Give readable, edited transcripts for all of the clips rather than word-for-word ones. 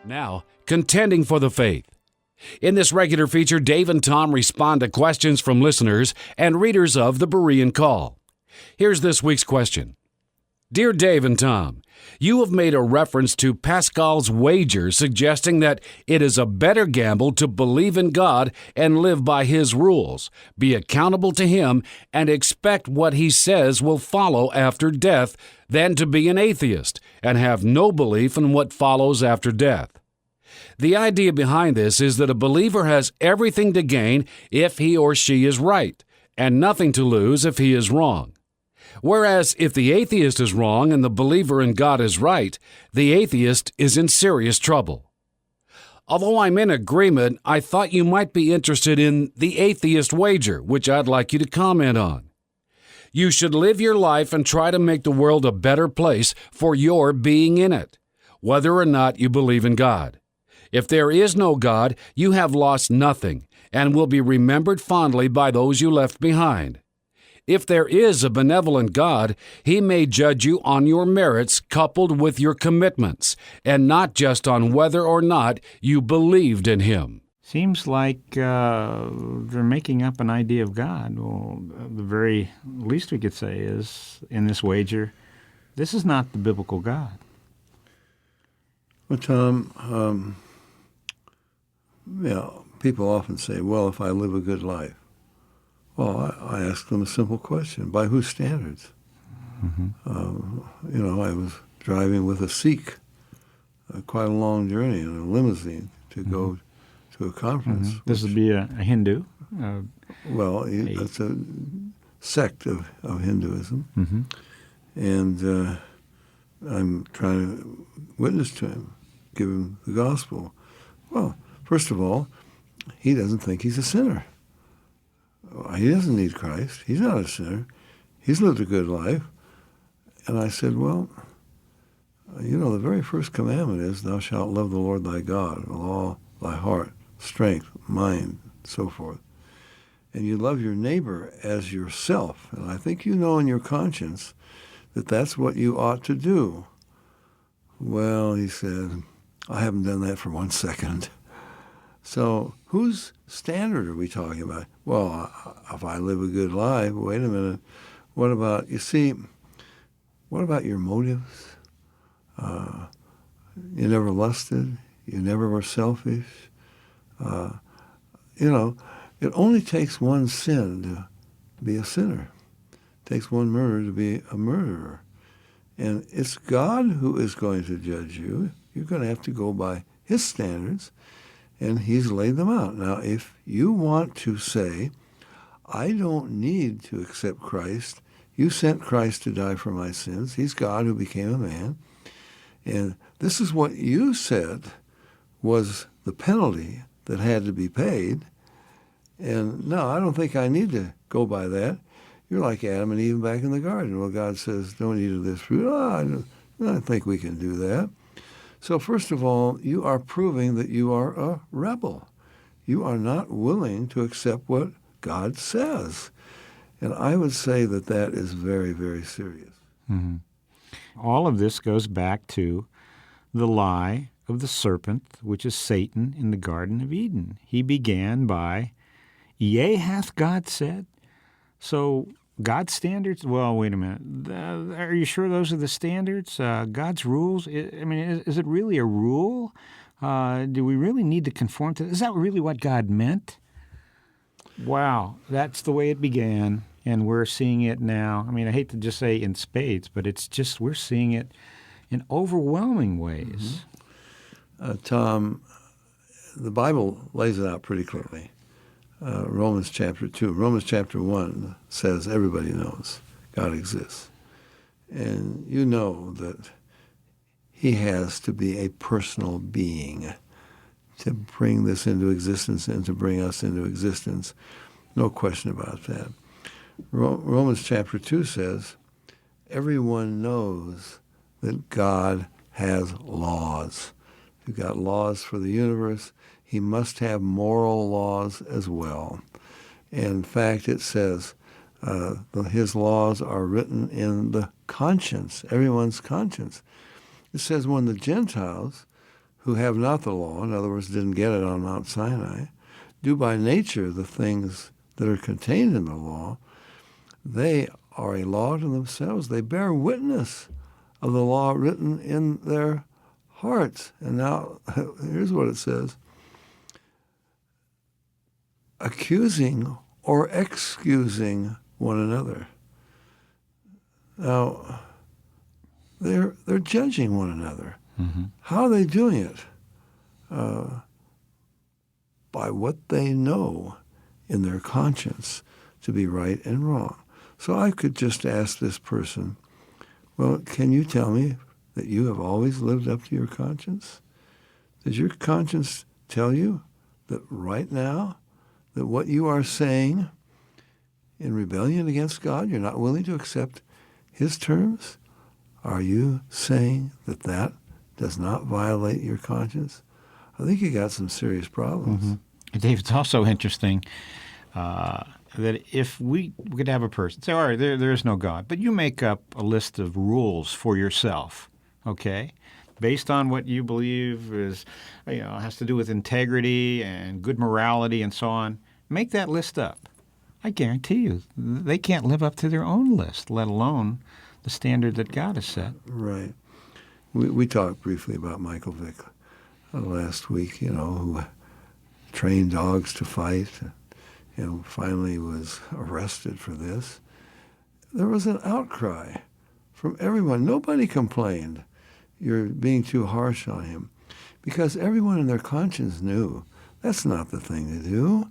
Now, contending for the faith. In this regular feature, Dave and Tom respond to questions from listeners and readers of the Berean Call. Here's this week's question. Dear Dave and Tom, you have made a reference to Pascal's wager, suggesting that it is a better gamble to believe in God and live by His rules, be accountable to Him, and expect what He says will follow after death, than to be an atheist and have no belief in what follows after death. The idea behind this is that a believer has everything to gain if he or she is right, and nothing to lose if he is wrong. Whereas if the atheist is wrong and the believer in God is right, the atheist is in serious trouble. Although I'm in agreement, I thought you might be interested in the atheist wager, which I'd like you to comment on. You should live your life and try to make the world a better place for your being in it, whether or not you believe in God. If there is no God, you have lost nothing and will be remembered fondly by those you left behind. If there is a benevolent God, He may judge you on your merits coupled with your commitments, and not just on whether or not you believed in Him. Seems like they're making up an idea of God. Well, the very least we could say is, in this wager, this is not the biblical God. Well, Tom, people often say, well, if I live a good life. Well, I ask them a simple question. By whose standards? Mm-hmm. I was driving with a Sikh quite a long journey in a limousine to go to a conference. Mm-hmm. This would be a Hindu? That's a sect of Hinduism. Mm-hmm. And I'm trying to witness to him, give him the gospel. Well, first of all, he doesn't think he's a sinner. He doesn't need Christ. He's not a sinner. He's lived a good life. And I said, well, the very first commandment is, thou shalt love the Lord thy God with all thy heart, strength, mind, so forth. And you love your neighbor as yourself. And I think you know in your conscience that that's what you ought to do. Well, he said, I haven't done that for 1 second. So whose standard are we talking about? Well, if I live a good life, wait a minute. What about your motives? You never lusted. You never were selfish. It only takes one sin to be a sinner. It takes one murder to be a murderer. And it's God who is going to judge you. You're going to have to go by His standards. And He's laid them out. Now, if you want to say, I don't need to accept Christ, you sent Christ to die for my sins. He's God who became a man. And this is what you said was the penalty that had to be paid. And no, I don't think I need to go by that. You're like Adam and Eve back in the garden. Well, God says, don't eat of this fruit. I don't think we can do that. So first of all, you are proving that you are a rebel. You are not willing to accept what God says. And I would say that that is very, very serious. Mm-hmm. All of this goes back to the lie of the serpent, which is Satan in the Garden of Eden. He began by, yea, hath God said? So God's standards? Well, wait a minute. Are you sure those are the standards? God's rules? Is it really a rule? Do we really need to conform to? Is that really what God meant? Wow, that's the way it began, and we're seeing it now. I hate to just say in spades, but it's just we're seeing it in overwhelming ways. Mm-hmm. Tom, the Bible lays it out pretty clearly. Romans chapter 2. Romans chapter 1 says everybody knows God exists. And you know that He has to be a personal being to bring this into existence and to bring us into existence. No question about that. Romans chapter 2 says everyone knows that God has laws. You've got laws for the universe. He must have moral laws as well. In fact, it says his laws are written in the conscience, everyone's conscience. It says when the Gentiles, who have not the law, in other words, didn't get it on Mount Sinai, do by nature the things that are contained in the law, they are a law to themselves. They bear witness of the law written in their hearts. And now, here's what it says. Accusing or excusing one another. Now, they're judging one another. Mm-hmm. How are they doing it? By what they know in their conscience to be right and wrong. So I could just ask this person, well, can you tell me that you have always lived up to your conscience? Does your conscience tell you that right now, that what you are saying in rebellion against God, you're not willing to accept His terms? Are you saying that that does not violate your conscience? I think you got some serious problems. Mm-hmm. Dave, it's also interesting that if we could have a person say, all right, there is no God, but you make up a list of rules for yourself, okay, based on what you believe is, has to do with integrity and good morality and so on. Make that list up. I guarantee you, they can't live up to their own list, let alone the standard that God has set. Right. We talked briefly about Michael Vick last week, who trained dogs to fight and finally was arrested for this. There was an outcry from everyone. Nobody complained, you're being too harsh on him, because everyone in their conscience knew that's not the thing to do.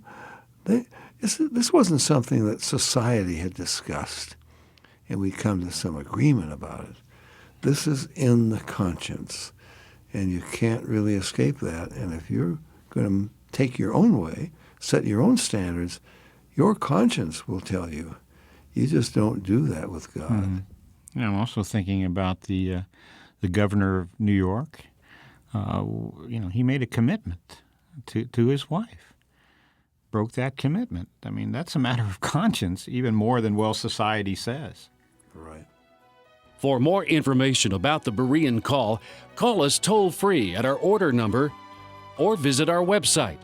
This wasn't something that society had discussed and we'd come to some agreement about it. This is in the conscience, and you can't really escape that. And if you're going to take your own way, set your own standards, your conscience will tell you. You just don't do that with God. Mm-hmm. I'm also thinking about the governor of New York. He made a commitment to his wife. Broke that commitment. I mean, that's a matter of conscience, even more than, society says. Right. For more information about the Berean Call, call us toll-free at our order number or visit our website,